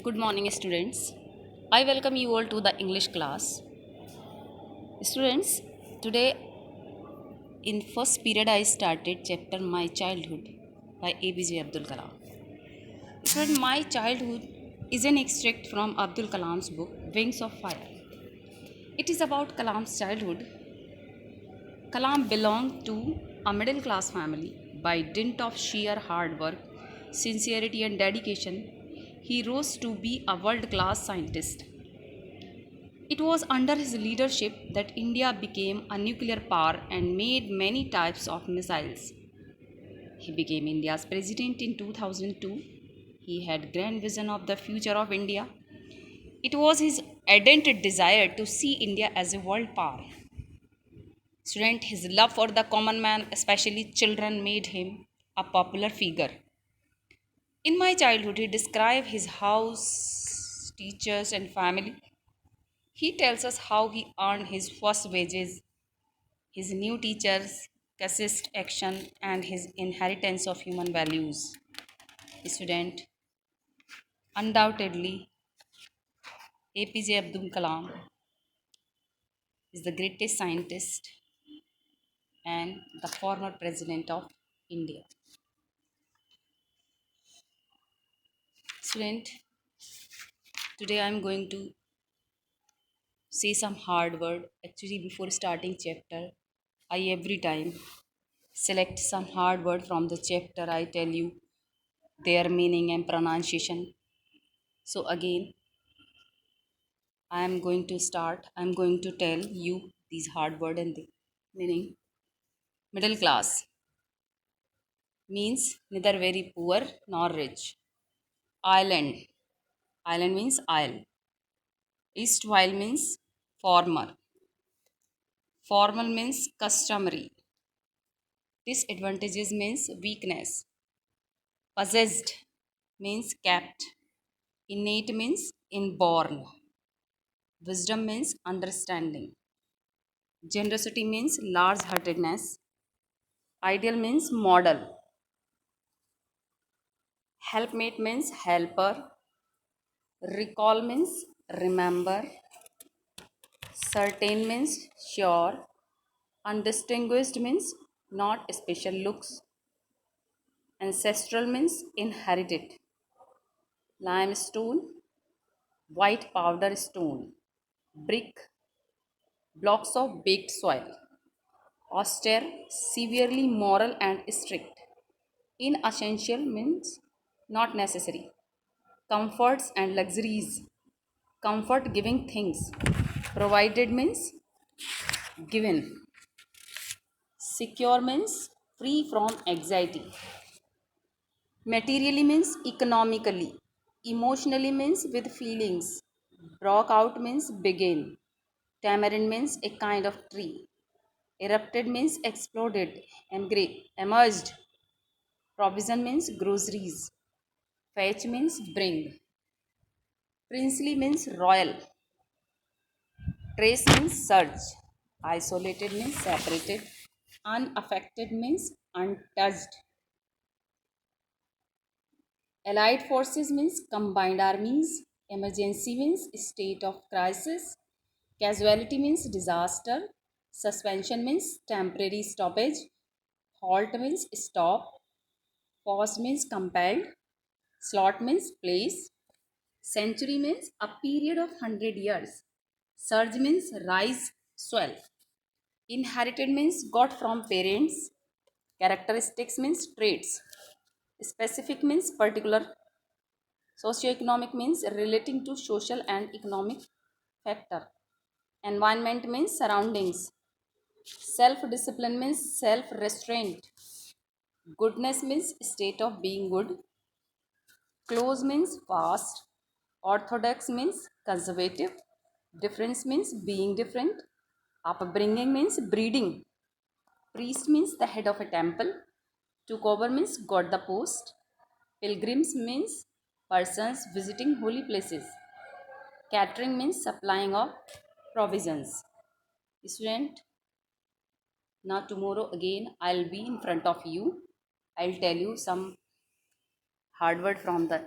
Good morning, students. I welcome you all to the English class. Students, today in first period I started chapter My Childhood by APJ Abdul Kalam. Student, My Childhood is an extract from Abdul Kalam's book Wings of Fire. It is about Kalam's childhood. Kalam belonged to a middle class family. By dint of sheer hard work, sincerity, and dedication, he rose to be a world class scientist. It was under his leadership that India became a nuclear power and made many types of missiles. He became India's president in 2002. He had grand vision of the future of India. It was his ardent desire to see India as a world power. Student, his love for the common man, especially children, made him a popular figure. In my childhood, he described his house, teachers, and family. He tells us how he earned his first wages, his new teachers, caste action, and his inheritance of human values. Student, undoubtedly, APJ Abdul Kalam is the greatest scientist and the former president of India. Student, today I am going to say some hard word. Actually, before starting chapter, I every time select some hard word from the chapter. I tell you their meaning and pronunciation. So again, I am going to start. I am going to tell you these hard word and the meaning. Middle class means neither very poor nor rich. Island. Island means isle. East while means former. Formal means customary. Disadvantages means weakness. Possessed means kept. Innate means inborn. Wisdom means understanding. Generosity means large heartedness. Ideal means model. Helpmate means helper. Recall means remember. Certain means sure. Undistinguished means not special looks. Ancestral means inherited. Limestone, white powder stone. Brick, blocks of baked soil. Austere, severely moral and strict. Inessential means not necessary. Comforts and luxuries. Comfort giving things. Provided means given. Secure means free from anxiety. Materially means economically. Emotionally means with feelings. Broke out means begin. Tamarind means a kind of tree. Erupted means exploded, emerged. Provision means groceries. Fetch means bring. Princely means royal. Trace means search. Isolated means separated. Unaffected means untouched. Allied forces means combined armies. Emergency means state of crisis. Casualty means disaster. Suspension means temporary stoppage. Halt means stop. Pause means compelled. Slot means place. Century means a period of 100 years. Surge means rise, swell. Inherited means got from parents. Characteristics means traits. Specific means particular. Socioeconomic means relating to social and economic factor. Environment means surroundings. Self discipline means self restraint. Goodness means state of being good. Close means fast. Orthodox means conservative. Difference means being different. Upbringing means breeding. Priest means the head of a temple. Took over means got the post. Pilgrims means persons visiting holy places. Catering means supplying of provisions. Student, now tomorrow again I'll be in front of you. I'll tell you some hard word from the